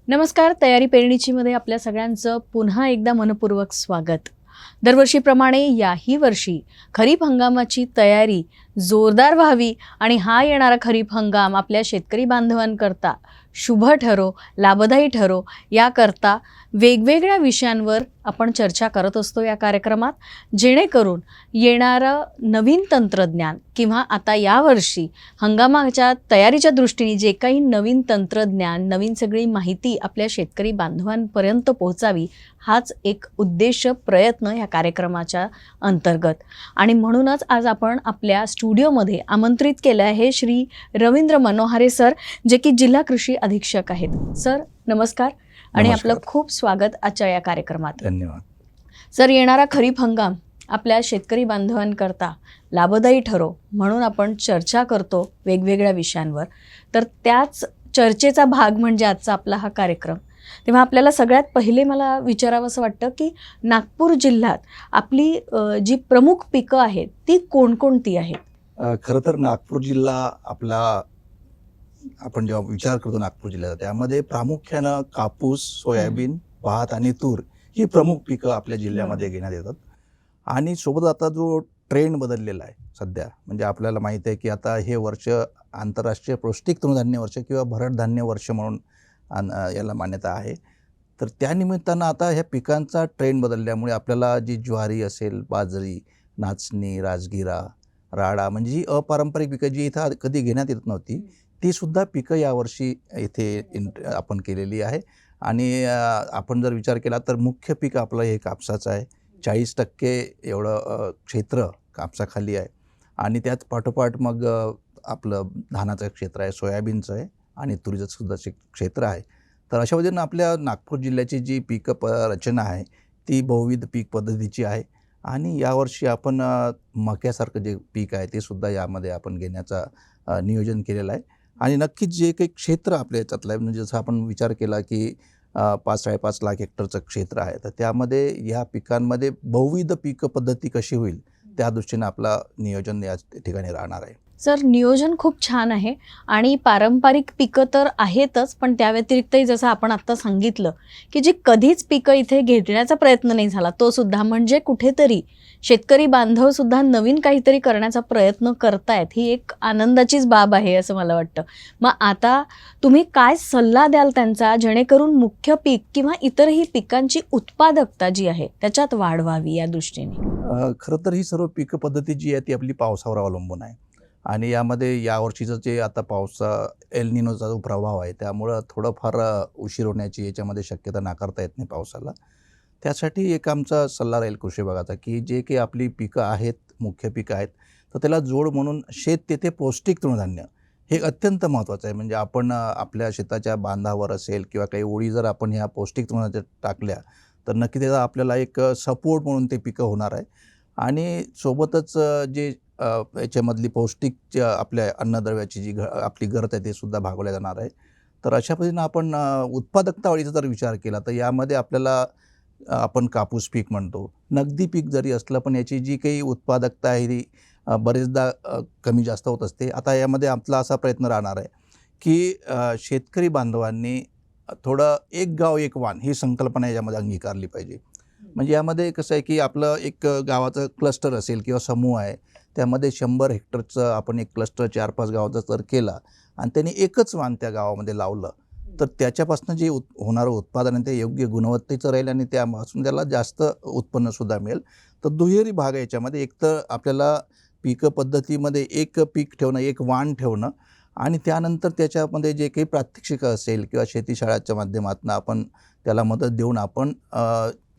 नमस्कार. तयारी पेरणीची मध्ये आपल्या सगळ्यांचं पुन्हा एकदा मनपूर्वक स्वागत. दरवर्षीप्रमाणे याही वर्षी खरीप हंगामाची तयारी जोरदार व्हावी आणि हा येणारा खरीप हंगाम आपल्या शेतकरी बांधवांकरता शुभ ठरो, लाभदायी ठरो याकरता वेगवेगळ्या विषयांवर आपण चर्चा करत असतो या कार्यक्रमात, जेणेकरून येणारं नवीन तंत्रज्ञान किंवा आता यावर्षी हंगामाच्या तयारीच्या दृष्टीने जे काही नवीन तंत्रज्ञान, नवीन सगळी माहिती आपल्या शेतकरी बांधवांपर्यंत पोहोचावी, हाच एक उद्देश प्रयत्न या कार्यक्रमाच्या अंतर्गत. आणि म्हणूनच आज आपण आपल्या स्टुडिओमध्ये आमंत्रित केलं आहे श्री रवींद्र मनोहारे सर, जे की जिल्हा कृषी अधीक्षक आहेत. सर नमस्कार आणि आपलं खूप स्वागत आजच्या या कार्यक्रमात. धन्यवाद. सर, येणारा खरीप हंगाम आपल्या शेतकरी बांधवांकरता लाभदायी ठरो म्हणून आपण चर्चा करतो वेगवेगळ्या विषयांवर. तर त्याच चर्चेचा भाग म्हणजे आजचा आपला हा कार्यक्रम. तेव्हा आपल्याला सगळ्यात पहिले मला विचारावं असं वाटतं की नागपूर जिल्ह्यात आपली जी प्रमुख पिकं आहेत ती कोणकोणती आहेत? खरं तर नागपूर जिल्हा आपला, आपण जेव्हा विचार करतो नागपूर जिल्ह्याचा, त्यामध्ये प्रामुख्यानं कापूस, सोयाबीन, भात आणि तूर ही प्रमुख पिकं आपल्या जिल्ह्यामध्ये घेण्यात येतात. आणि सोबत आता जो ट्रेंड बदललेला आहे सध्या, म्हणजे आपल्याला माहीत आहे की आता हे वर्ष आंतरराष्ट्रीय पौष्टिक तृणधान्य वर्ष किंवा भरड धान्य वर्ष म्हणून याला मान्यता आहे. तर त्यानिमित्तानं आता ह्या पिकांचा ट्रेंड बदलल्यामुळे आपल्याला जी ज्वारी असेल, बाजरी, नाचणी, राजगिरा, राडा, म्हणजे जी अपारंपरिक पिकं जी इथं कधी घेण्यात येत नव्हती, ती सुद्धा पिकं यावर्षी इथे आपण केलेली आहे. आणि आपण जर विचार केला तर मुख्य पीक आपलं हे कापसाचं आहे. 40% एवढं क्षेत्र कापसाखाली आहे. आणि त्याच पाठोपाठ मग आपलं धानाचं क्षेत्र आहे, सोयाबीनचं आहे आणि तुरीचं सुद्धा क्षेत्र आहे. तर अशा पद्धतीनं आपल्या नागपूर जिल्ह्याची जी रचना आहे ती बहुविध पीक पद्धतीची आहे. आणि यावर्षी आपण मक्यासारखं जे पीक आहे ते सुद्धा यामध्ये आपण घेण्याचा नियोजन केलेलं आहे. आणि नक्कीच जे काही क्षेत्र आपल्या याच्यातलं आहे, म्हणजे जसं आपण विचार केला की 5-5.5 लाख हेक्टरचं क्षेत्र आहे, तर त्यामध्ये ह्या पिकांमध्ये बहुविध पीक पद्धती कशी होईल त्या दृष्टीने आपला नियोजन या ठिकाणी राहणार आहे. सर, नियोजन खूप छान आहे आणि पारंपरिक पिकं तर आहेतच, पण त्या व्यतिरिक्तही जसं आपण आत्ता सांगितलं की जी कधीच पिकं इथे घेण्याचा प्रयत्न नाही झाला तो सुद्धा, म्हणजे कुठेतरी शेतकरी बांधव सुद्धा नवीन काहीतरी करण्याचा प्रयत्न करतायत, ही एक आनंदाचीच बाब आहे असं मला वाटतं. मग आता तुम्ही काय सल्ला द्याल त्यांचा, जेणेकरून मुख्य पीक किंवा इतरही पिकांची उत्पादकता जी आहे त्याच्यात वाढ व्हावी या दृष्टीने? खरं तर ही सर्व पिकं पद्धती जी आहे ती आपली पावसावर अवलंबून आहे. आणि यामध्ये यावर्षीचं जे आता एल निनोचा जो प्रभाव आहे त्यामुळं थोडंफार उशीर होण्याची याच्यामध्ये शक्यता नाकारता येत नाही पावसाला. त्यासाठी एक आमचा सल्ला राहील कृषी विभागाचा की जे काही आपली पिकं आहेत, मुख्य पिकं आहेत, तर त्याला जोड म्हणून शेत तेथे पौष्टिक तृणधान्य हे अत्यंत महत्त्वाचं आहे. म्हणजे आपण आपल्या शेताच्या बांधावर असेल किंवा काही ओळी जर आपण ह्या पौष्टिक तृणधान्य टाकल्या तर नक्की त्याचा आपल्याला एक सपोर्ट म्हणून ते पिकं होणार आहे. आणि सोबतच जे याच्यामधली पौष्टिक आपल्या अन्नद्रव्याची जी आपली गरज आहे ते सुद्धा भागवल्या जाणार आहे. तर अशा पद्धतीनं आपण उत्पादकता वाढीचा जर विचार केला तर यामध्ये आपल्याला आपण कापूस पीक म्हणतो, नगदी पीक जरी असलं पण याची जी काही उत्पादकता आहे ती बरेचदा कमी जास्त होत असते. आता यामध्ये आपला असा प्रयत्न राहणार आहे की शेतकरी बांधवांनी थोडं एक गाव एक वाण ही संकल्पना याच्यामध्ये अंगीकारली पाहिजे. म्हणजे यामध्ये कसं आहे की आपलं एक गावाचं क्लस्टर असेल किंवा समूह आहे, त्यामध्ये 100 हेक्टरचं आपण एक क्लस्टर 4-5 गावाचा जर केला आणि त्यांनी एकच वाण त्या गावामध्ये लावलं तर त्याच्यापासून जे होणारं उत्पादन आहे ते योग्य गुणवत्तेचं राहील आणि त्यापासून त्याला जास्त उत्पन्नसुद्धा मिळेल. तर दुहेरी भाग आहे याच्यामध्ये. एक तर आपल्याला पिकं पद्धतीमध्ये एक पीक ठेवणं, एक वाण ठेवणं आणि त्यानंतर त्याच्यामध्ये जे काही प्रात्यक्षिकं असेल किंवा शेतीशाळाच्या माध्यमातून आपण त्याला मदत देऊन आपण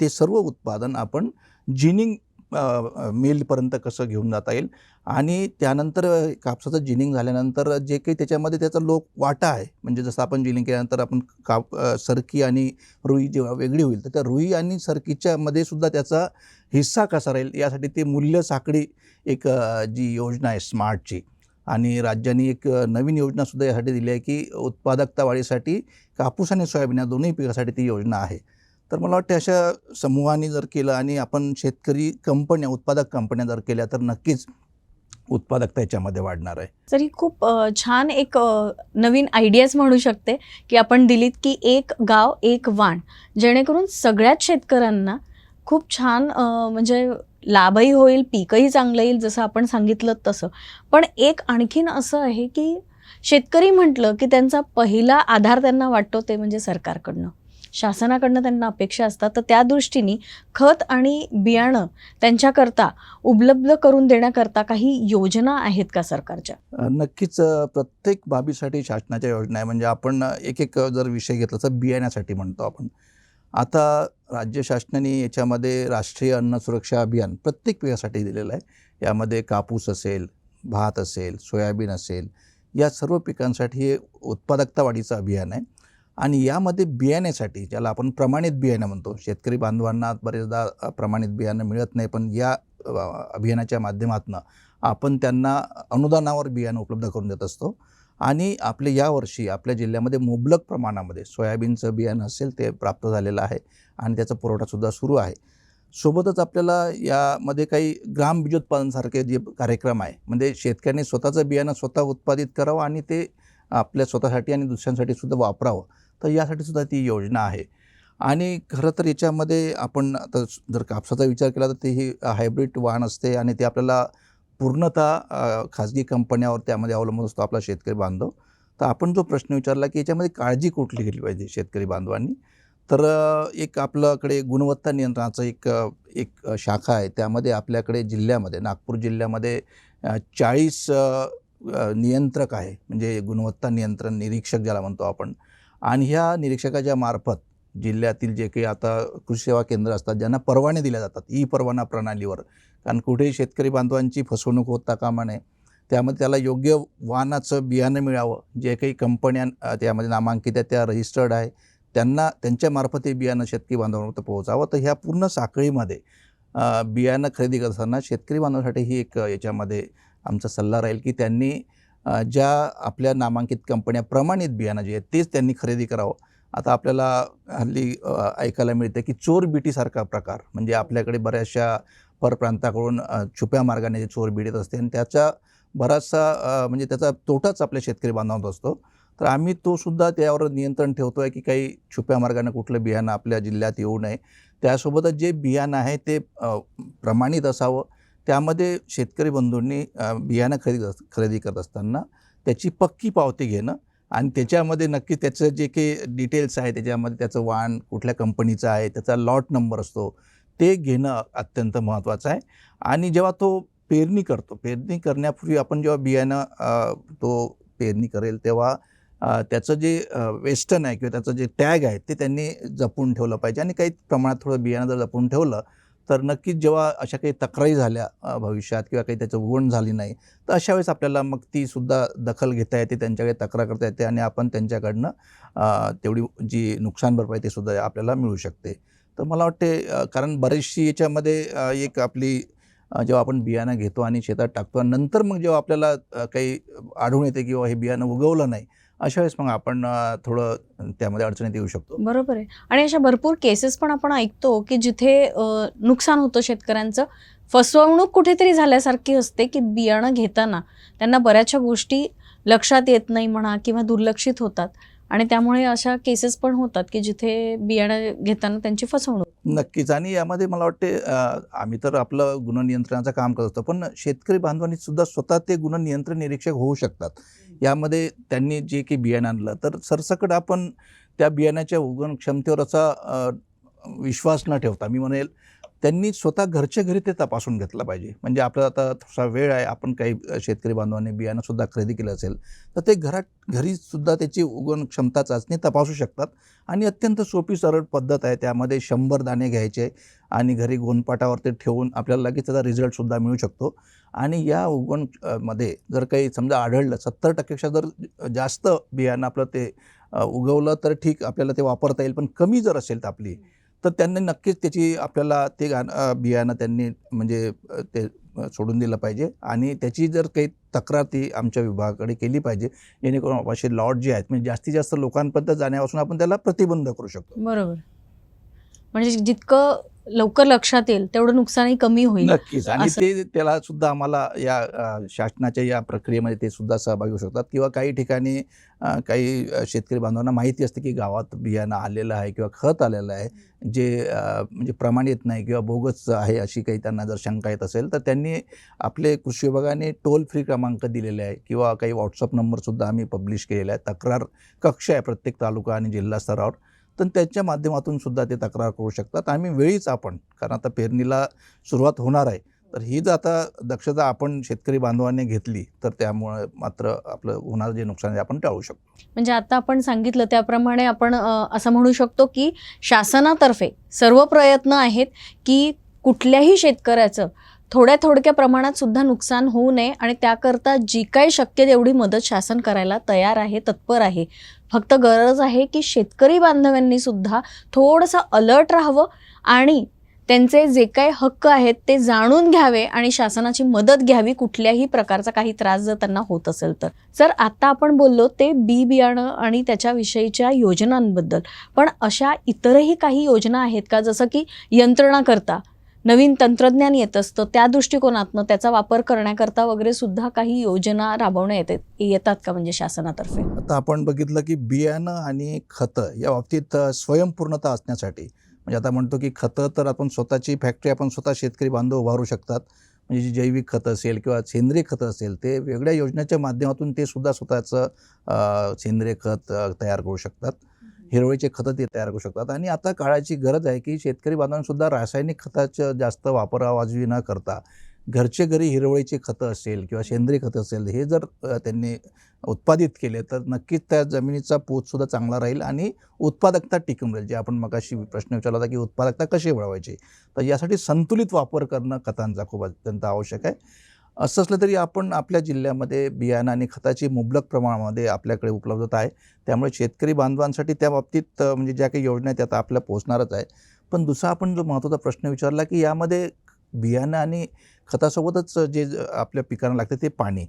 ते सर्व उत्पादन आपण जिनिंग मिलपर्यंत कसं घेऊन जाता येईल. आणि त्यानंतर कापसाचं जिनिंग झाल्यानंतर जे काही त्याच्यामध्ये त्याचा वाटा आहे, म्हणजे जसं आपण जिनिंग केल्यानंतर आपण सरकी आणि रुई जेव्हा वेगळी होईल तर त्या रुई आणि सरकीच्यामध्ये सुद्धा त्याचा हिस्सा कसा राहील यासाठी ते मूल्य साखळी एक जी योजना आहे स्मार्टची, आणि राज्यांनी एक नवीन योजनासुद्धा यासाठी दिली आहे की उत्पादकता वाढीसाठी कापूस आणि सोयाबीन या दोन्ही पिकासाठी ती योजना आहे. तर मला वाटते अशा समूहाने जर केलं आणि आपण शेतकरी कंपन्या, उत्पादक कंपन्या जर केल्या तर नक्कीच उत्पादकता याच्यामध्ये वाढणार आहे. तर ही खूप छान एक नवीन आयडियाच म्हणू शकते की आपण दिलीत की एक गाव एक वाण, जेणेकरून सगळ्याच शेतकऱ्यांना खूप छान म्हणजे लाभही होईल, पीकही चांगलं येईल, जसं आपण सांगितलं तसं. पण एक आणखीन असं आहे की शेतकरी म्हटलं की त्यांचा पहिला आधार त्यांना वाटतो ते म्हणजे सरकारकडनं, शासनाकडनं त्यांना अपेक्षा असतात. तर त्या दृष्टीने खत आणि बियाणं त्यांच्याकरता उपलब्ध करून देण्याकरता काही योजना आहेत का सरकारच्या? नक्कीच प्रत्येक बाबीसाठी शासनाच्या योजना आहे. म्हणजे आपण एक जर विषय घेतला तर बियाण्यासाठी म्हणतो आपण. आता राज्य शासनाने याच्यामध्ये राष्ट्रीय अन्न सुरक्षा अभियान प्रत्येक पिकासाठी दिलेलं आहे. यामध्ये कापूस असेल, भात असेल, सोयाबीन असेल, या सर्व पिकांसाठी हे उत्पादकता वाढीचं अभियान आहे. आणि यामध्ये बियाण्यासाठी, ज्याला आपण प्रमाणित बियाणं म्हणतो, शेतकरी बांधवांना बरेचदा प्रमाणित बियाणं मिळत नाही, पण या अभियानाच्या माध्यमातून आपण त्यांना अनुदानावर बियाणं उपलब्ध करून देत असतो. आणि आपले यावर्षी आपल्या जिल्ह्यामध्ये मुबलक प्रमाणामध्ये सोयाबीनचं बियाणं असेल ते प्राप्त झालेलं आहे आणि त्याचा पुरवठासुद्धा सुरू आहे. सोबतच आपल्याला यामध्ये काही ग्राम बीजोत्पादनसारखे जे कार्यक्रम आहे, म्हणजे शेतकऱ्यांनी स्वतःचं बियाणं स्वतः उत्पादित करावं आणि ते आपल्या स्वतःसाठी आणि दुसऱ्यांसाठी सुद्धा वापरावं, तर यासाठी सुद्धा ती योजना आहे. आणि खरं तर याच्यामध्ये आपण आता जर कापसाचा विचार केला तर ते ही हायब्रिड वाण असते आणि ते आपल्याला पूर्णतः खाजगी कंपन्यावर त्यामध्ये अवलंबून असतो आपला शेतकरी बांधव. तर आपण जो प्रश्न विचारला की याच्यामध्ये काळजी कुठली घेतली पाहिजे शेतकरी बांधवांनी, तर एक आपल्याकडे गुणवत्ता नियंत्रणाचं एक शाखा आहे. त्यामध्ये आपल्याकडे जिल्ह्यामध्ये, नागपूर जिल्ह्यामध्ये 40 नियंत्रक आहे, म्हणजे गुणवत्ता नियंत्रण निरीक्षक ज्याला म्हणतो आपण. आणि ह्या निरीक्षकाच्या मार्फत जिल्ह्यातील जे काही आता कृषी सेवा केंद्र असतात, ज्यांना परवाने दिले जातात ई परवाना प्रणालीवर, कारण कुठेही शेतकरी बांधवांची फसवणूक होता कामा नये, त्यामध्ये त्याला योग्य वाणाचं बियाणं मिळावं. जे काही कंपन्या त्यामध्ये नामांकित आहेत, त्या रजिस्टर्ड आहे, त्यांच्यामार्फत हे बियाणं शेतकरी बांधवांपर्यंत पोहोचावं. तर ह्या पूर्ण साखळीमध्ये बियाणं खरेदी करताना शेतकरी बांधवांसाठी ही एक याच्यामध्ये आमचा सल्ला राहील की त्यांनी ज्या आपल्या नामांकित कंपन्या प्रमाणित बियाणं जे आहे तेच त्यांनी खरेदी करावं. आता आपल्याला हल्ली ऐकायला मिळतं की चोरबिटीसारखा प्रकार, म्हणजे आपल्याकडे बऱ्याचशा परप्रांताकडून छुप्या मार्गाने जे चोरबिट येत असते आणि त्याचा बराचसा म्हणजे त्याचा तोटाच आपल्या शेतकरी बांधवांत असतो. तर आम्ही तो सुद्धा त्यावर नियंत्रण ठेवतो आहे की काही छुप्या मार्गाने कुठलं बियाणं आपल्या जिल्ह्यात येऊ नये. त्यासोबतच जे बियाणं आहे ते प्रमाणित असावं. त्यामध्ये शेतकरी बंधूंनी बियाणं खरेदी करत असताना त्याची पक्की पावती घेणं आणि त्याच्यामध्ये नक्की त्याचं जे काही डिटेल्स आहे, त्याच्यामध्ये त्याचं वाण कुठल्या कंपनीचं आहे, त्याचा लॉट नंबर असतो, ते घेणं अत्यंत महत्त्वाचं आहे. आणि जेव्हा तो पेरणी करतो, पेरणी करण्यापूर्वी आपण जेव्हा बियाणं तो पेरणी करेल तेव्हा त्याचं जे वेस्टर्न आहे किंवा त्याचं जे टॅग आहे ते त्यांनी जपून ठेवलं पाहिजे. आणि काही प्रमाणात थोडं बियाणं जर जपून ठेवलं तर नक्कीच जेव्हा अशा काही तक्रारी झाल्या भविष्यात किंवा काही त्याचं उगवण झाली नाही, तर अशा वेळेस आपल्याला मग ती सुद्धा दखल घेता येते, त्यांच्याकडे तक्रार करता येते आणि आपण त्यांच्याकडनं तेवढी जी नुकसान भरपाई ते सुद्धा आपल्याला मिळू शकते. तर मला वाटते कारण बरीचशी याच्यामध्ये एक आपली जेव्हा आपण बियाणं घेतो आणि शेतात टाकतो आणि नंतर मग जेव्हा आपल्याला काही आढळून येते किंवा हे बियाणं उगवलं नाही, अशा वेळेस मग आपण थोडं त्यामध्ये अडचणीत येऊ शकतो. बरोबर आहे. आणि अशा भरपूर केसेस पण आपण ऐकतो की जिथे नुकसान होतं शेतकऱ्यांचं, फसवणूक कुठेतरी झाल्यासारखी असते की बियाणं घेताना त्यांना बऱ्याचशा गोष्टी लक्षात येत नाही म्हणा किंवा दुर्लक्षित होतात आणि त्यामुळे अशा केसेस पण होतात की जिथे बियाणं घेताना त्यांची फसवणूक. नक्कीच. आणि यामध्ये मला वाटते आम्ही तर आपलं गुणनियंत्रणाचं काम करत असतो, पण शेतकरी बांधवांनी सुद्धा स्वतः ते गुणनियंत्रण निरीक्षक होऊ शकतात. यामध्ये त्यांनी जे काही बियाणं आणलं तर सरसकट आपण त्या बियाण्याच्या उगवण क्षमतेवर असा विश्वास न ठेवता, मी म्हणेल त्यांनी स्वतः घरच्या घरी ते तपासून घेतलं पाहिजे. म्हणजे आपल्याला आता थोडा वेळ आहे, आपण काही शेतकरी बांधवांनी बियाणंसुद्धा खरेदी केलं असेल तर ते घरीसुद्धा त्याची उगवण क्षमता चाचणी तपासू शकतात. आणि अत्यंत सोपी सरळ पद्धत आहे. त्यामध्ये 100 दाणे घ्यायचे आणि घरी गोणपाटावर ते ठेवून आपल्याला लगेच त्याचा रिझल्टसुद्धा मिळू शकतो. आणि या उगवण मध्ये जर काही समजा आढळलं 70% जर जास्त बियाणं आपलं ते उगवलं तर ठीक, आपल्याला ते वापरता येईल. पण कमी जर असेल तर आपली, तर त्यांनी नक्कीच त्याची आपल्याला ते बियाणं त्यांनी म्हणजे ते सोडून दिलं पाहिजे. आणि त्याची जर काही तक्रार ती आमच्या विभागाकडे केली पाहिजे, जेणेकरून असे लॉट जे आहेत म्हणजे जास्तीत जास्त लोकांपर्यंत जाण्यापासून आपण त्याला प्रतिबंध करू शकतो. बरोबर. म्हणजे जितकं लवकर लक्षात येईल तेवढं नुकसानही कमी होईल. नक्कीच. आणि असं- ते त्याला सुद्धा आम्हाला या शासनाच्या या प्रक्रियेमध्ये ते सुद्धा सहभागी होऊ शकतात. किंवा काही ठिकाणी काही शेतकरी बांधवांना माहिती असते की गावात बियाणं आलेलं आहे किंवा खत आलेलं आहे, जे म्हणजे प्रमाणित नाही किंवा बोगस आहे, अशी काही त्यांना जर शंका येत असेल तर त्यांनी आपले कृषी विभागाने टोल फ्री क्रमांक दिलेले आहे किंवा काही व्हॉट्सअप नंबरसुद्धा आम्ही पब्लिश केलेला आहे. तक्रार कक्ष आहे प्रत्येक तालुका आणि जिल्हा स्तरावर, तर त्यांच्या माध्यमातून सुद्धा ते तक्रार करू शकतात. आम्ही वेळीच आपण, कारण आता पेरणीला सुरुवात होणार आहे, तर ही जर आता दक्षता आपण शेतकरी बांधवांनी घेतली तर त्यामुळे मात्र आपलं होणारं जे नुकसान आहे आपण टाळू शकतो. म्हणजे आता आपण सांगितलं त्याप्रमाणे आपण असं म्हणू शकतो की शासनातर्फे सर्व प्रयत्न आहेत की कुठल्याही शेतकऱ्याचं थोड्या प्रमाणात सुद्धा नुकसान होऊ नये आणि त्याकरता जी काही शक्य तेवढी मदत शासन करायला तयार आहे, तत्पर आहे. फक्त गरज आहे की शेतकरी बांधवांनी सुद्धा थोडंसं अलर्ट राहावं आणि त्यांचे जे काही हक्क आहेत ते जाणून घ्यावे आणि शासनाची मदत घ्यावी कुठल्याही प्रकारचा काही त्रास जर त्यांना होत असेल तर. सर, आता आपण बोललो ते बी बियाणं आणि त्याच्याविषयीच्या योजनांबद्दल, पण अशा इतरही काही योजना आहेत का, जसं की यंत्रणा करता नवीन तंत्रज्ञान येत असतं त्या दृष्टिकोनातनं त्याचा वापर करण्याकरता वगैरे सुद्धा काही योजना राबवण्यात येतात का म्हणजे शासनातर्फे? आता आपण बघितलं की बियाणं आणि खतं या बाबतीत स्वयंपूर्णता असण्यासाठी, म्हणजे आता म्हणतो की खतं तर आपण स्वतःची फॅक्टरी आपण स्वतः शेतकरी बांधव उभारू शकतात. म्हणजे जी जैविक खतं असेल किंवा सेंद्रिय खतं असेल, ते वेगळ्या योजनेच्या माध्यमातून ते सुद्धा स्वतःचं सेंद्रिय खत तयार करू शकतात. हिरवळीचे खतं ते तयार करू शकतात. आणि आता काळाची गरज आहे की शेतकरी बांधवांसुद्धा रासायनिक खताचं जास्त वापरावाजवी न करता घरचे घरी हिरवळीचे खतं असेल किंवा सेंद्रिय खतं असेल, हे जर त्यांनी उत्पादित केले तर नक्कीच त्या जमिनीचा पोतसुद्धा चांगला राहील आणि उत्पादकता टिकून राहील. जे आपण मगाशी प्रश्न विचारला होता की उत्पादकता कशी वाढवायची, तर यासाठी संतुलित वापर करणं खतांचा खूप अत्यंत आवश्यक आहे. असं असलं तरी आपण आपल्या जिल्ह्यामध्ये बियाणं आणि खताची मुबलक प्रमाणामध्ये आपल्याकडे उपलब्धता आहे. त्यामुळे शेतकरी बांधवांसाठी त्या बाबतीत म्हणजे ज्या काही योजना आहेत त्या आता आपल्या पोहोचणारच आहे. पण दुसरा आपण जो महत्त्वाचा प्रश्न विचारला की यामध्ये बियाणं आणि खतासोबतच जे आपल्या पिकांना लागते ते पाणी.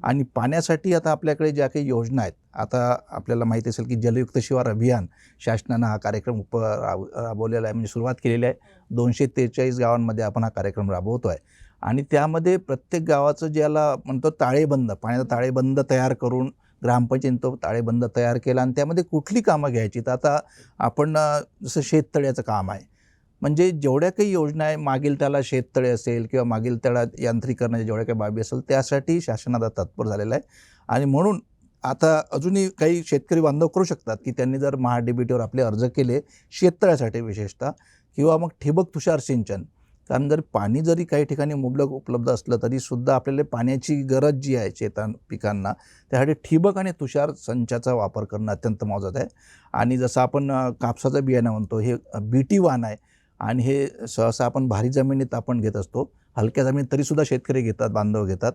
आणि पाण्यासाठी आता आपल्याकडे ज्या काही योजना आहेत, आता आपल्याला माहिती असेल की जलयुक्त शिवार अभियान शासनानं हा कार्यक्रम राबवलेला आहे, म्हणजे सुरुवात केलेली आहे. 243 गावांमध्ये आपण हा कार्यक्रम राबवतो आहे. आणि त्यामध्ये प्रत्येक गावाचं ज्याला म्हणतो ताळेबंद, पाण्याचा ताळेबंद तयार करून ग्रामपंचायतीने तो ताळेबंद तयार केला आणि त्यामध्ये कुठली कामं घ्यायची, तर आता आपण जसं शेततळ्याचं काम आहे, म्हणजे जेवढ्या काही योजना आहे, मागील त्याला शेततळे असेल किंवा मागील तळ्यात यांत्रिकरणाच्या जेवढ्या काही बाबी असेल त्यासाठी शासन आता तत्पर झालेलं आहे. आणि म्हणून आता अजूनही काही शेतकरी बांधव करू शकतात की त्यांनी जर महा-डी-बी-टीवर आपले अर्ज केले शेततळ्यासाठी विशेषतः, किंवा मग ठिबक तुषार सिंचन. कारण जर पाणी जरी काही ठिकाणी मुबलक उपलब्ध असलं तरीसुद्धा आपल्याला पाण्याची गरज जी आहे पिकांना, त्यासाठी ठिबक आणि तुषार संचाचा वापर करणं अत्यंत महत्त्वाचं आहे. आणि जसं आपण कापसाचं बियाणं म्हणतो, हे बीटी वाण आहे आणि हे सहसा आपण भारी जमिनीत आपण घेत असतो. हलक्या जमिनीत तरीसुद्धा शेतकरी घेतात, बांधव घेतात.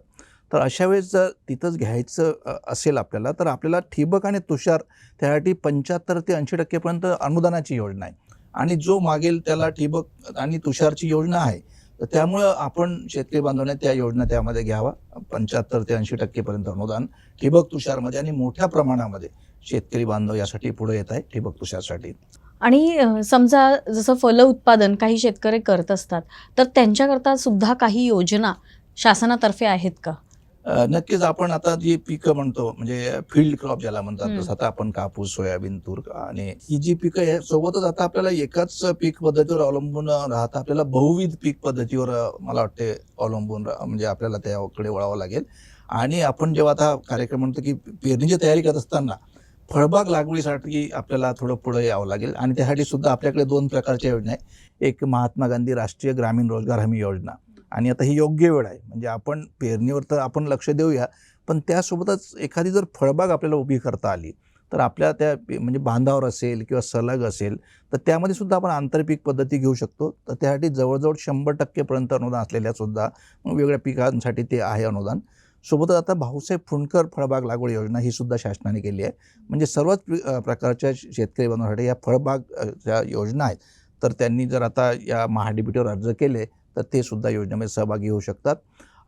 तर अशा वेळेस जर तिथंच घ्यायचं असेल आपल्याला, तर आपल्याला ठिबक आणि तुषार त्यासाठी 75% ते 80% अनुदानाची योजना आहे. आणि जो मागेल त्याला ठिबक आणि तुषारची योजना आहे, तर त्यामुळं आपण शेतकरी बांधवांनी त्या योजना त्यामध्ये घ्यावा. 75% ते 80% अनुदान ठिबक तुषारमध्ये, आणि मोठ्या प्रमाणामध्ये शेतकरी बांधव यासाठी पुढे येत आहे ठिबक तुषारसाठी. आणि समजा जसं फल उत्पादन काही शेतकरी करत असतात, तर त्यांच्याकरता सुद्धा काही योजना शासनातर्फे आहेत का? नक्कीच. आपण आता जी पिकं म्हणतो म्हणजे फील्ड क्रॉप ज्याला म्हणतात, हम्म. तसं आता आपण कापूस, सोयाबीन, तूर आणि ही जी पिकं आहे सोबतच आता आपल्याला एकाच पीक पद्धतीवर अवलंबून राहता आपल्याला बहुविध पीक पद्धतीवर मला वाटते अवलंबून म्हणजे आपल्याला त्याकडे वळावं लागेल. आणि आपण जेव्हा आता कार्यक्रम म्हणतो की पेरणीची तयारी करत असताना फळबाग लागवडीसाठी आपल्याला थोडं पुढे यावं लागेल. आणि त्यासाठी सुद्धा आपल्याकडे 2 प्रकारच्या योजना आहे. एक महात्मा गांधी राष्ट्रीय ग्रामीण रोजगार हमी योजना, आणि आता ही योग्य वेळ आहे, म्हणजे आपण पेरणीवर तर आपण लक्ष देऊया, पण त्यासोबतच एखादी जर फळबाग आपल्याला उभी करता आली तर आपल्या त्या म्हणजे बांधावर असेल किंवा सलग असेल तर त्यामध्ये सुद्धा आपण आंतरपीक पद्धती घेऊ शकतो. तर त्यासाठी जवळजवळ 100% अनुदान असलेल्या सुद्धा वेगवेगळ्या पिकांसाठी ते आहे अनुदान. सोबतच आता भाऊसाहेब फुंडकर फळबाग लागवड योजना ही सुद्धा शासनाने केली आहे. म्हणजे सर्वच प्रकारच्या शेतकरी बांधवांसाठी या फळबाग ज्या योजना आहेत, तर त्यांनी जर आता या महा-डी-बी-टीवर अर्ज केले तर ते सुद्धा योजनेमध्ये सहभागी होऊ शकतात.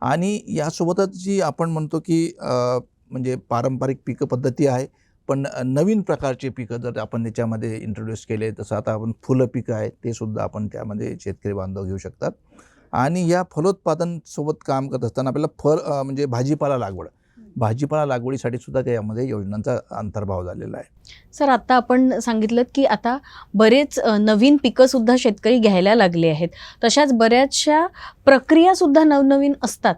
आणि यासोबतच जी आपण म्हणतो की म्हणजे पारंपरिक पीक पद्धती आहे, पण नवीन प्रकारचे पिकं जर आपण त्याच्यामध्ये इंट्रोड्यूस केले, तसं आता आपण फुलं पिकं आहेत ते सुद्धा आपण त्यामध्ये शेतकरी बांधव घेऊ शकतात. आणि या फलोत्पादन सोबत काम करत असताना आपल्याला म्हणजे भाजीपाला लागवडीसाठी सुद्धा त्यामध्ये योजनांचा अंतर्भाव झालेला आहे. सर, आता आपण सांगितलं की आता बरेच नवीन पिकंसुद्धा शेतकरी घ्यायला लागले आहेत. तशाच बऱ्याचशा प्रक्रियासुद्धा नवनवीन असतात.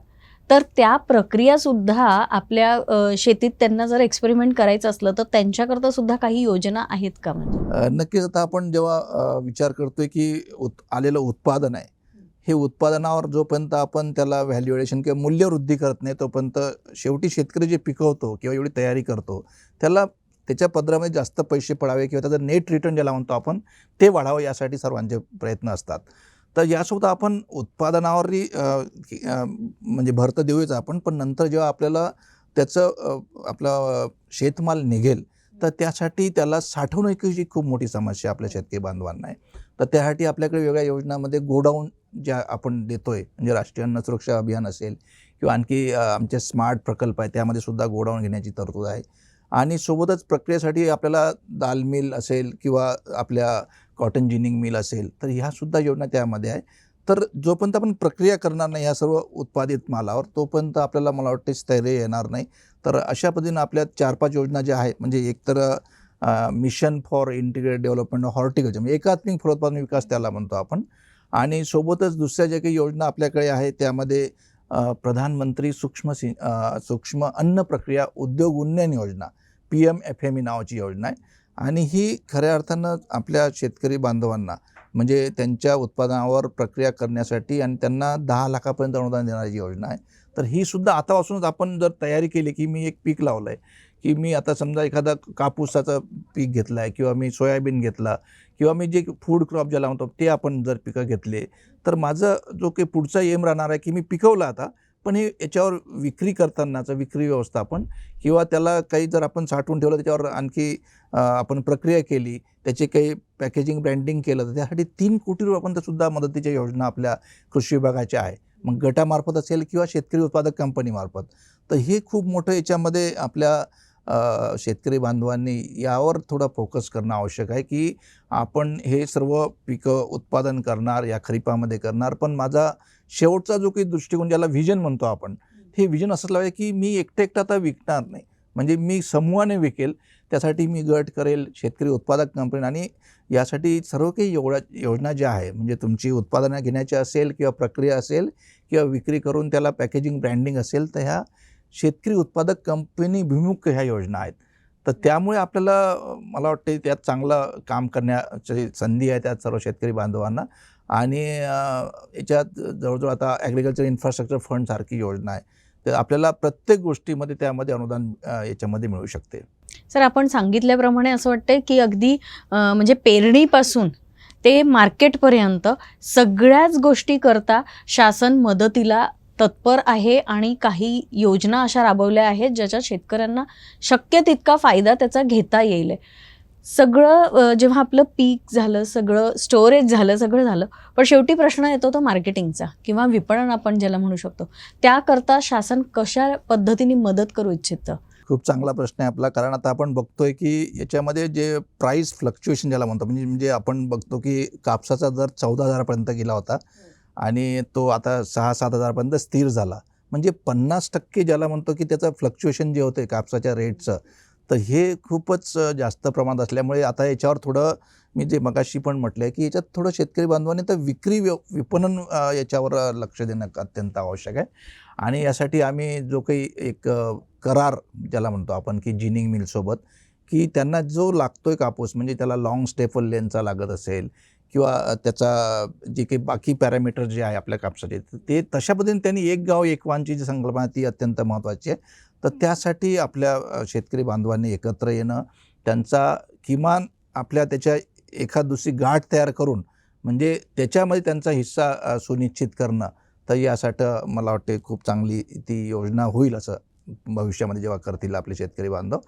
तर त्या प्रक्रियासुद्धा आपल्या शेतीत त्यांना जर एक्सपेरिमेंट करायचं असलं तर त्यांच्याकरता सुद्धा काही योजना आहेत का? म्हणजे नक्कीच. आता आपण जेव्हा विचार करतोय की आलेलं उत्पादन आहे, हे उत्पादनावर जोपर्यंत आपण त्याला व्हॅल्युएशन किंवा मूल्यवृद्धी करत नाही, तोपर्यंत शेवटी शेतकरी जे पिकवतो किंवा एवढी तयारी करतो, त्याला त्याच्या पदरामध्ये जास्त पैसे पडावे किंवा त्याचं नेट रिटर्न ज्याला म्हणतो आपण, ते वाढावं यासाठी सर्वांचे प्रयत्न असतात. तर यासोबत आपण उत्पादनावरही म्हणजे भर तर देऊच आपण, पण नंतर जेव्हा आपल्याला त्याचं आपला शेतमाल निघेल, तर त्यासाठी त्याला साठवणुकीची खूप मोठी समस्या आपल्या शेतकरी बांधवांना आहे. तर त्यासाठी आपल्याकडे वेगळ्या योजनांमध्ये गोडाऊन ज्या आपण देतोय, म्हणजे राष्ट्रीय अन्न सुरक्षा अभियान असेल किंवा आणखी आमचे स्मार्ट प्रकल्प आहे, त्यामध्ये सुद्धा गोडाऊन घेण्याची तरतूद आहे. आणि सोबतच प्रक्रियेसाठी आपल्याला दाल मिल असेल किंवा आपल्या कॉटन जिनिंग मिल असेल, तर ह्यासुद्धा योजना त्यामध्ये आहे. तर जोपर्यंत आपण प्रक्रिया करणार नाही ह्या सर्व उत्पादित मालावर, तोपर्यंत आपल्याला मला वाटते स्थैर्य येणार नाही. तर अशा पद्धतीनं आपल्या 4-5 योजना ज्या आहेत, म्हणजे एकतर mission for integrated development of horticulture, म्हणजे एकात्मिक फलोत्पादन विकास त्याला म्हणतो आपण. आणि सोबतच दुसऱ्या ज्या काही योजना आपल्याकडे आहेत त्यामध्ये प्रधानमंत्री सूक्ष्म अन्न प्रक्रिया उद्योग उन्नयन योजना, PMFME नावाची योजना आहे. आणि ही खऱ्या अर्थानं आपल्या शेतकरी बांधवांना म्हणजे त्यांच्या उत्पादनावर प्रक्रिया करण्यासाठी आणि त्यांना 10 लाखापर्यंत अनुदान देणारी योजना आहे. तर ही सुद्धा आतापासूनच आपण जर तयारी केली की मी एक पीक लावलं आहे, की मी आता समजा एखादा कापूसाचं पीक घेतलं आहे किंवा मी सोयाबीन घेतला किंवा मी जे फूड क्रॉप ज्याला म्हणतो ते आपण जर पिकं घेतले, तर माझं जो काही पुढचा एम राहणार आहे की मी पिकवलं आता, पण हे याच्यावर विक्री करतानाचं विक्री व्यवस्थापन किंवा त्याला काही जर आपण साठवून ठेवलं, त्याच्यावर आणखी आपण प्रक्रिया केली, त्याचे काही पॅकेजिंग ब्रँडिंग केलं, तर त्यासाठी 3 कोटी रुपयापर्यंत सुद्धा मदतीच्या योजना आपल्या कृषी विभागाच्या आहे. मग गटामार्फत असेल किंवा शेतकरी उत्पादक कंपनीमार्फत. तर हे खूप मोठं याच्यामध्ये आपल्या शेतकरी बांधवांनी यावर थोडा फोकस करणं आवश्यक आहे, की आपण हे सर्व पिकं उत्पादन करणार, या खरीपामध्ये करणार, पण माझा शेवटचा जो काही दृष्टिकोन ज्याला व्हिजन म्हणतो आपण, हे व्हिजन असं लावायचं की मी एकटं आता विकणार नाही, म्हणजे मी समूहाने विकेल. त्यासाठी मी गट करेल, शेतकरी उत्पादक कंपनी, आणि यासाठी सर्व काही योजना ज्या आहे, म्हणजे तुमची उत्पादनं घेण्याची असेल किंवा प्रक्रिया असेल किंवा विक्री करून त्याला पॅकेजिंग ब्रँडिंग असेल, तर ह्या शेतकरी उत्पादक कंपनी भिमुख ह्या योजना आहेत. तर त्यामुळे आपल्याला मला वाटते त्यात चांगलं काम करण्याची संधी आहे त्या सर्व शेतकरी बांधवांना. आणि याच्यात जवळजवळ आता ॲग्रिकल्चर इन्फ्रास्ट्रक्चर फंडसारखी योजना आहे. तर आपल्याला प्रत्येक गोष्टीमध्ये त्यामध्ये अनुदान याच्यामध्ये मिळू शकते. सर, आपण सांगितल्याप्रमाणे असं वाटतंय की अगदी म्हणजे पेरणीपासून ते मार्केटपर्यंत सगळ्याच गोष्टी करता शासन मदतीला तत्पर आहे आणि काही योजना अशा राबवल्या आहेत ज्याच्यात शेतकऱ्यांना शक्य तितका फायदा त्याचा घेता येईल. सगळं जेव्हा आपलं पीक झालं, सगळं स्टोरेज झालं, सगळं झालं, पण शेवटी प्रश्न येतो तो मार्केटिंगचा किंवा विपणन आपण ज्याला म्हणू शकतो. त्याकरता शासन कशा पद्धतीने मदत करू इच्छितं? खूप चांगला प्रश्न आहे आपला. कारण आता आपण बघतोय की याच्यामध्ये जे प्राईस फ्लक्च्युएशन ज्याला म्हणतो, म्हणजे आपण बघतो की कापसाचा दर 14,000पर्यंत गेला होता आणि तो आता 6-7,000पर्यंत स्थिर झाला. म्हणजे 50% ज्याला म्हणतो की त्याचं फ्लक्च्युएशन जे होते कापसाच्या रेटचं, तर हे खूपच जास्त प्रमाणात असल्यामुळे आता याच्यावर थोडं मी जे मगाशी पण म्हटलं आहे की याच्यात थोडं शेतकरी बांधवांनी तर विपणन याच्यावर लक्ष देणं अत्यंत आवश्यक आहे. आणि यासाठी आम्ही जो काही एक करार ज्याला म्हणतो आपण की जिनिंग मिलसोबत, की त्यांना जो लागतोय कापूस, म्हणजे त्याला लाँग स्टेपल लेनचा लागत असेल किंवा त्याचा जे काही बाकी पॅरामीटर जे आहे आपल्या कापसाचे, ते तशा पद्धतीने त्यांनी एक गाव एक वाणची जी संकल्पना ती अत्यंत महत्त्वाची आहे. तर त्यासाठी आपल्या शेतकरी बांधवांनी एकत्र येणं, त्यांचा किमान त्याच्या एखाद दुसरी गाठ तयार करून म्हणजे त्याच्यामध्ये त्यांचा हिस्सा सुनिश्चित करणं, तर यासाठी मला वाटते खूप चांगली ती योजना होईल असं भविष्यामध्ये जेव्हा करतील आपले शेतकरी बांधव.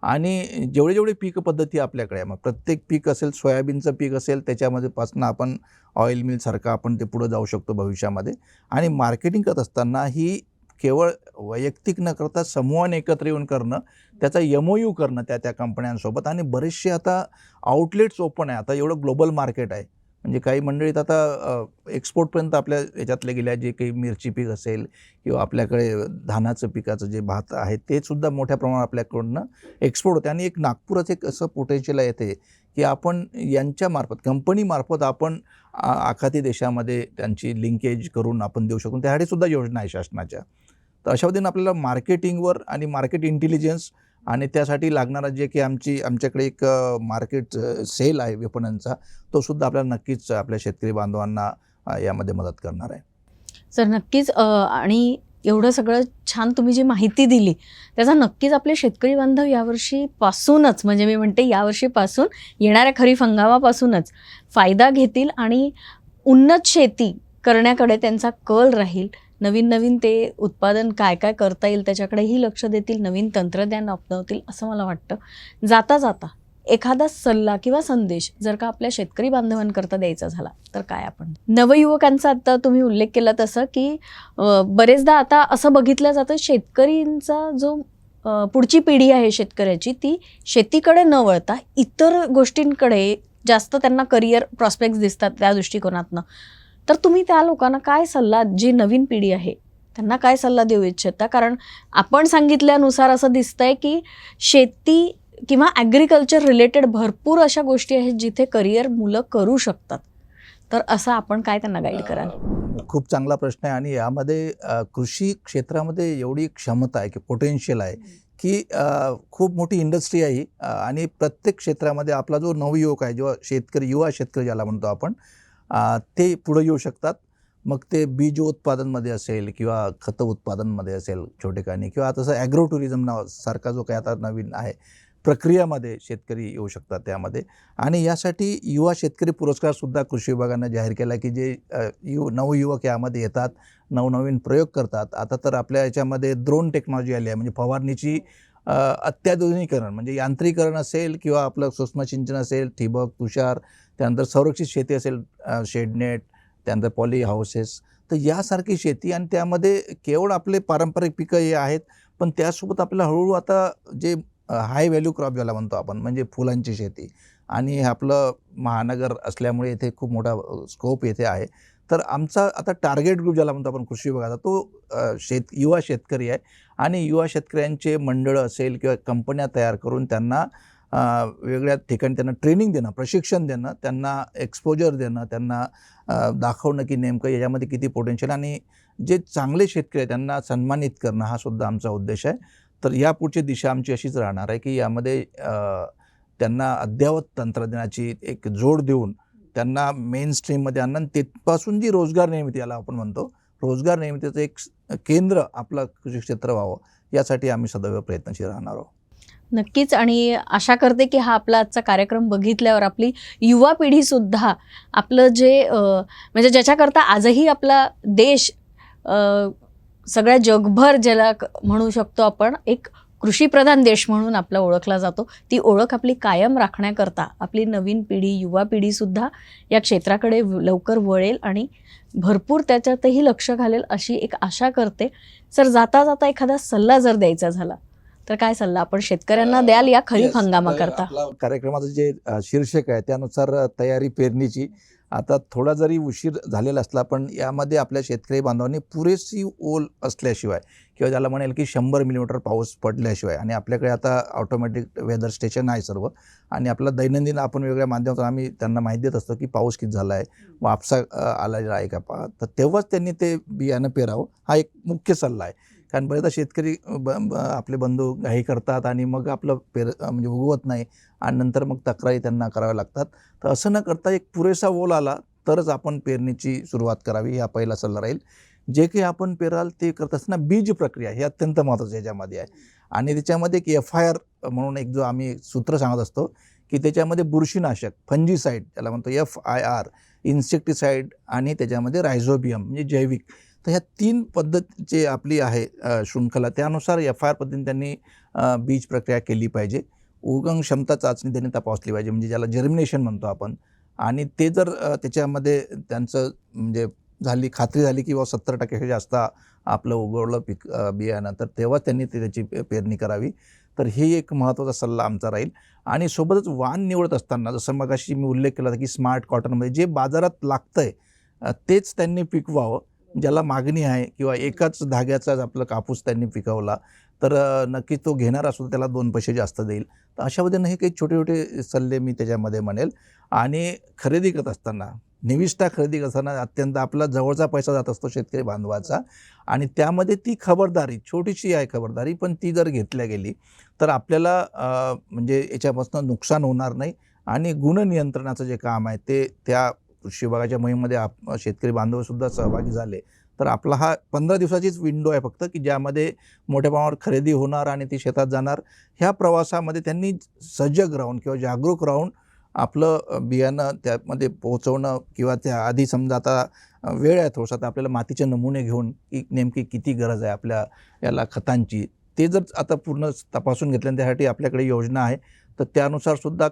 आणि जेवढे पीक पद्धती आपल्याकडे आहे, मग प्रत्येक पीक असेल, सोयाबीनचं पीक असेल, त्याच्यामध्ये पासून आपण ऑइल मिलसारखं आपण ते पुढं जाऊ शकतो भविष्यामध्ये. आणि मार्केटिंग करत असताना ही केवळ वैयक्तिक न करता समूहाने एकत्र येऊन करणं, त्याचा MOU करणं त्या कंपन्यांसोबत. आणि बरेचसे आता आउटलेट्स ओपन आहे. आता एवढं ग्लोबल मार्केट आहे, म्हणजे काही मंडळीत आता एक्सपोर्टपर्यंत आपल्या याच्यातले गेल्या, जे काही मिरची पीक असेल किंवा आपल्याकडे धानाचं पिकाचं जे भात आहे ते सुद्धा मोठ्या प्रमाणात आपल्याकडनं एक्सपोर्ट होते. आणि एक नागपुराचं एक असं पोटेन्शियल आहे ते, की आपण यांच्यामार्फत कंपनीमार्फत आपण आखाती देशामध्ये त्यांची लिंकेज करून आपण देऊ शकतो. त्यासाठी सुद्धा योजना आहे शासनाच्या. तर अशा पद्धतीने आपल्याला मार्केटिंगवर आणि मार्केट इंटेलिजन्स आणि त्यासाठी लागणारा जे की आमच्याकडे एक मार्केट सेल आहे विपणनचा, तो सुद्धा आपल्याला नक्कीच आपल्या शेतकरी बांधवांना यामध्ये मदत करणार आहे. सर नक्कीच आणि एवढं सगळं छान तुम्ही जी माहिती दिली त्याचा नक्कीच आपले शेतकरी बांधव यावर्षीपासूनच, म्हणजे मी म्हणते यावर्षीपासून येणाऱ्या खरीप हंगामापासूनच फायदा घेतील आणि उन्नत शेती करण्याकडे त्यांचा कल राहील. नवीन नवीन ते उत्पादन काय काय करता येईल त्याच्याकडेही लक्ष देतील, नवीन तंत्रज्ञान अपनावतील असं मला वाटतं. जाता जाता एखादा सल्ला किंवा संदेश जर का आपल्या शेतकरी बांधवांकरता द्यायचा झाला तर काय आपण? नवयुवकांचा आता तुम्ही उल्लेख केला तसं की बरेचदा आता असं बघितलं जातं शेतकरींचा जो पुढची पिढी आहे शेतकऱ्याची ती शेतीकडे न वळता इतर गोष्टींकडे जास्त त्यांना करिअर प्रॉस्पेक्ट्स दिसतात त्या दृष्टिकोनातनं. तर तुम्ही त्या लोकांना काय सल्ला, जी नवीन पिढी आहे त्यांना काय सल्ला देऊ इच्छिता? कारण आपण सांगितल्यानुसार असं दिसतंय की शेती किंवा ॲग्रिकल्चर रिलेटेड भरपूर अशा गोष्टी आहेत जिथे करिअर मुलं करू शकतात. तर असं आपण काय त्यांना गाईड कराल? खूप चांगला प्रश्न आहे. आणि यामध्ये कृषी क्षेत्रामध्ये एवढी क्षमता आहे की पोटेन्शियल आहे की खूप मोठी इंडस्ट्री आहे ही. आणि प्रत्येक क्षेत्रामध्ये आपला जो नवयुवक आहे, जेव्हा युवा शेतकरी ज्याला म्हणतो आपण, ते पुढे येऊ शकतात. मग ते बीज उत्पादनमध्ये असेल किंवा खतं उत्पादनमध्ये असेल छोटेखानी, किंवा तसं ॲग्रो टुरिझम नावासारखा जो काही आता नवीन आहे प्रक्रियामध्ये शेतकरी येऊ शकतात त्यामध्ये. आणि यासाठी युवा शेतकरी पुरस्कारसुद्धा कृषी विभागानं जाहीर केला की जे नवयुवक यामध्ये येतात, नवनवीन प्रयोग करतात. आता तर आपल्या याच्यामध्ये ड्रोन टेक्नॉलॉजी आली आहे, म्हणजे फवारणीची अत्याधुनिकीकरण, म्हणजे यांत्रिकरण असेल किंवा आपलं सूक्ष्मसिंचन असेल, ठिबक, तुषार, त्यानंतर संरक्षित शेती असेल, शेडनेट, त्यानंतर पॉली हाऊसेस. तर यासारखी शेती, आणि त्यामध्ये केवळ आपले पारंपरिक पिकं हे आहेत, पण त्यासोबत आपल्याला हळूहळू आता जे हाय व्हॅल्यू क्रॉप ज्याला म्हणतो आपण, म्हणजे फुलांची शेती. आणि हे आपलं महानगर असल्यामुळे इथे खूप मोठा स्कोप येथे आहे. तर आमचा आता टार्गेट ग्रुप ज्याला म्हणतो आपण कृषी विभागाचा, तो युवा शेतकरी आहे. आणि युवा शेतकऱ्यांचे मंडळं असेल किंवा कंपन्या तयार करून त्यांना वेगळ्या ठिकाणी त्यांना ट्रेनिंग देणं, प्रशिक्षण देणं, त्यांना एक्सपोजर देणं, त्यांना दाखवणं की नेमकं याच्यामध्ये किती पोटेन्शियल, आणि जे चांगले शेतकरी आहेत त्यांना सन्मानित करणं, हा सुद्धा आमचा उद्देश आहे. तर यापुढची दिशा आमची अशीच राहणार आहे की यामध्ये त्यांना अद्ययावत तंत्रज्ञानाची एक जोड देऊन त्यांना मेन स्ट्रीममध्ये आणणं, आणि तिथपासून जी रोजगार निर्मिती, याला आपण म्हणतो रोजगार निर्मितीचं एक केंद्र आपलं कृषी क्षेत्र व्हावं, यासाठी आम्ही सदैव प्रयत्नशील राहणार आहोत. नक्कीच. आणि आशा करते की हा आपला आजचा कार्यक्रम बघितल्यावर आपली युवा पिढीसुद्धा आपलं जे म्हणजे ज्याच्याकरता आजही आपला देश सगळ्या जगभर ज्याला म्हणू शकतो आपण एक कृषीप्रधान देश म्हणून आपला ओळखला जातो, ती ओळख आपली कायम राखण्याकरता आपली नवीन पिढी, युवा पिढीसुद्धा या क्षेत्राकडे लवकर वळेल आणि भरपूर त्याच्यातही लक्ष घालेल अशी एक आशा करते. सर जाता जाता एखादा सल्ला जर द्यायचा झाला तर काय सल्ला आपण शेतकऱ्यांना द्याल या खरीप हंगामाकरता? कार्यक्रमाचं जे शीर्षक आहे त्यानुसार तयारी पेरणीची. आता थोडा जरी उशीर झालेला असला, पण यामध्ये आपल्या शेतकरी बांधवांनी पुरेशी ओल असल्याशिवाय, किंवा ज्याला म्हणेल की 100 मिलीमीटर पाऊस पडल्याशिवाय, आणि आपल्याकडे आता ऑटोमॅटिक वेदर स्टेशन आहे सर्व, आणि आपलं दैनंदिन आपण वेगळ्या माध्यमातून आम्ही त्यांना माहिती देत असतो की पाऊस किती झाला आहे, वापसा आलेला आहे का पहा, तर तेव्हाच त्यांनी ते बियाणं पेरावं, हा एक मुख्य सल्ला आहे. कारण बरेचदा शेतकरी आपले बंधू घाई करतात आणि मग आपलं म्हणजे उगवत नाही, आणि नंतर मग तक्रारी त्यांना कराव्या लागतात. तर असं न करता एक पुरेसा ओल आला तरच आपण पेरणीची सुरुवात करावी, हा पहिला सल्ला राहील. जे काही आपण पेराल ते करत असताना बीज प्रक्रिया हे अत्यंत महत्त्वाचं याच्यामध्ये आहे. आणि त्याच्यामध्ये एक FIR म्हणून एक जो आम्ही सूत्र सांगत असतो की त्याच्यामध्ये बुरशीनाशक, फंजीसाईड त्याला म्हणतो FIR, इन्सेक्टिसाईड, आणि त्याच्यामध्ये रायझोबियम म्हणजे जैविक. तर ह्या 3 पद्धत जे आपली आहे शृंखला, त्यानुसार FIR पद्धतीने त्यांनी बीज प्रक्रिया केली पाहिजे. उगम क्षमता चाचणी त्यांनी तपासली पाहिजे, म्हणजे ज्याला जर्मिनेशन म्हणतो आपण. आणि ते जर त्याच्यामध्ये त्यांचं म्हणजे झाली, खात्री झाली की 70% जास्त आपलं उगवलं पीक बियाणं, तर तेव्हा त्यांनी त्याची पेरणी करावी. तर हे एक महत्त्वाचा सल्ला आमचा राहील. आणि सोबतच वाण निवडत असताना जसं मगाशी मी उल्लेख केला होता की स्मार्ट कॉटनमध्ये जे बाजारात लागतंय तेच त्यांनी पिकवावं. ज्याला मागणी आहे किंवा एकाच धाग्याचाच आपला कापूस त्यांनी पिकवला तर नक्कीच तो घेणारा सुद्धा त्याला 2 पैसे जास्त देईल. तर अशा पद्धतीने हे काही छोटे-छोटे सल्ले मी त्याच्यामध्ये म्हणेल. आणि खरेदी करत असताना, निविष्ठा खरेदी करताना अत्यंत आपला जवळचा पैसा जात असतो शेतकरी बांधवाचा, आणि त्यामध्ये ती खबरदारी, छोटीशी आहे खबरदारी, पण ती जर घेतल्या गेली तर आपल्याला म्हणजे याच्यापासून नुकसान होणार नाही. आणि गुणनियंत्रणाचं जे काम आहे ते त्या कृषी विभागाच्या मोहीममध्ये शेतकरी बांधवसुद्धा सहभागी झाले तर आपला हा 15 दिवसाचीच विंडो आहे फक्त, की ज्यामध्ये मोठ्या प्रमाणावर खरेदी होणार आणि ती शेतात जाणार. ह्या प्रवासामध्ये त्यांनी सजग राहून किंवा जागरूक राहून आपलं बियाणं त्यामध्ये पोहोचवणं, किंवा त्याआधी समजा आता वेळ आहे थोडासा, तर आपल्याला मातीचे नमुने घेऊन की नेमकी किती गरज आहे आपल्या याला खतांची, ते जर आता पूर्ण तपासून घेतलं, त्यासाठी आपल्याकडे योजना आहे. तर त्यानुसार सुद्धा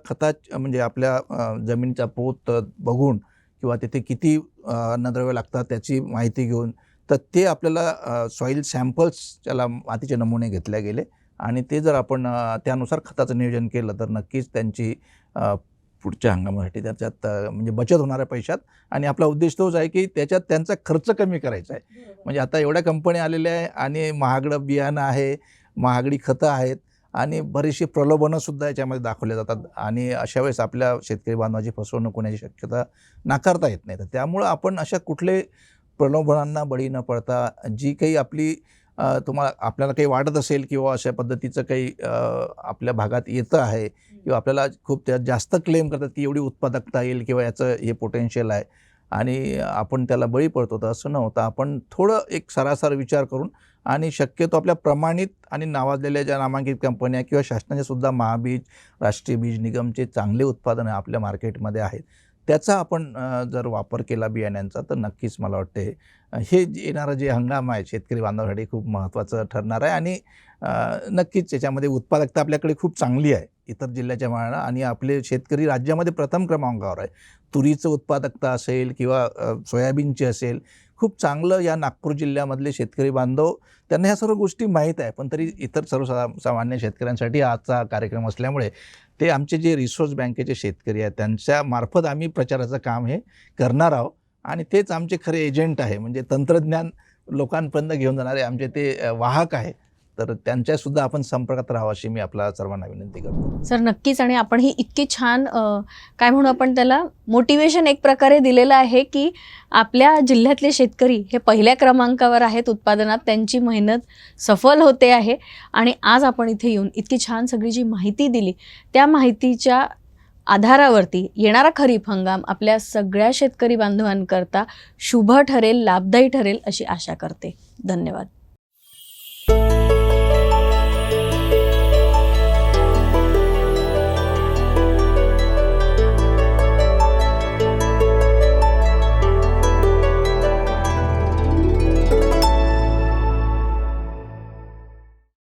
म्हणजे आपल्या जमिनीचा पोत बघून किंवा तिथे किती अन्नद्रव्य लागतात त्याची माहिती घेऊन, तर ते आपल्याला सॉईल सॅम्पल्स, त्याला मातीचे नमुने घेतले गेले, आणि ते जर आपण त्यानुसार खताचं नियोजन केलं तर नक्कीच त्यांची पुढच्या हंगामासाठी त्याच्यात म्हणजे बचत होणार आहे पैशात. आणि आपला उद्देश तोच आहे की त्याच्यात त्यांचा खर्च कमी करायचा आहे. म्हणजे आता एवढ्या कंपन्या आलेल्या आहे आणि महागडं बियाणं आहे, महागडी खतं आहेत, आणि बरीचशी प्रलोभनंसुद्धा याच्यामध्ये दाखवल्या जातात, आणि अशा वेळेस आपल्या शेतकरी बांधवाची फसवणूक होण्याची शक्यता नाकारता येत नाही. तर त्यामुळं आपण अशा कुठले प्रलोभनांना बळी न पडता, जी काही आपली आपल्याला काही वाटत असेल किंवा अशा पद्धतीचं काही आपल्या भागात येतं आहे, किंवा आपल्याला खूप त्यात जास्त क्लेम करतात की एवढी उत्पादकता येईल किंवा याचं हे पोटेन्शियल आहे, आणि आपण त्याला बळी पडतो, तर असं न होता आपण थोडं एक सरासर विचार करून, आणि शक्यतो आपल्या प्रमाणित आणि नावाजलेल्या ज्या नामांकित कंपन्या किंवा शासनाचे सुद्धा महाबीज, राष्ट्रीय बीज निगमचे चांगले उत्पादनं आपल्या मार्केटमध्ये आहेत, त्याचा आपण जर वापर केला बियाण्यांचा, तर नक्कीच मला वाटते हे येणारं जे हंगाम आहे शेतकरी बांधवासाठी खूप महत्त्वाचं ठरणार आहे. आणि नक्कीच याच्यामध्ये उत्पादकता आपल्याकडे खूप चांगली आहे इतर जिल्ह्याच्या मानानं, आणि आपले शेतकरी राज्यामध्ये प्रथम क्रमांकावर आहे. तुरीचं उत्पादकता असेल किंवा सोयाबीनची असेल, खूप चांगलं या नागपूर जिल्ह्यामधले शेतकरी बांधव, त्यांना ह्या सर्व गोष्टी माहीत आहे. पण तरी इतर सर्वसामान्य शेतकऱ्यांसाठी आजचा कार्यक्रम असल्यामुळे ते आमचे जे रिसोर्स बँकेचे शेतकरी आहेत त्यांच्यामार्फत आम्ही प्रचाराचं काम हे करणार आहोत, आणि तेच आमचे खरे एजंट आहे. म्हणजे तंत्रज्ञान लोकांपर्यंत घेऊन जाणारे आमचे ते वाहक आहे. तर त्यांच्यासुद्धा आपण संपर्कात राहावं अशी मी आपल्या सर्वांना विनंती करतो. सर नक्कीच. आणि आपण ही इतकी छान काय म्हणू आपण त्याला, मोटिवेशन एक प्रकारे दिलेलं आहे की आपल्या जिल्ह्यातले शेतकरी हे पहिल्या क्रमांकावर आहेत उत्पादनात, त्यांची मेहनत सफल होते आहे. आणि आज आपण इथे येऊन इतकी छान सगळी जी माहिती दिली, त्या माहितीच्या आधारावरती येणारा खरीप हंगाम आपल्या सगळ्या शेतकरी बांधवांकरता शुभ ठरेल, लाभदायी ठरेल अशी आशा करते. धन्यवाद.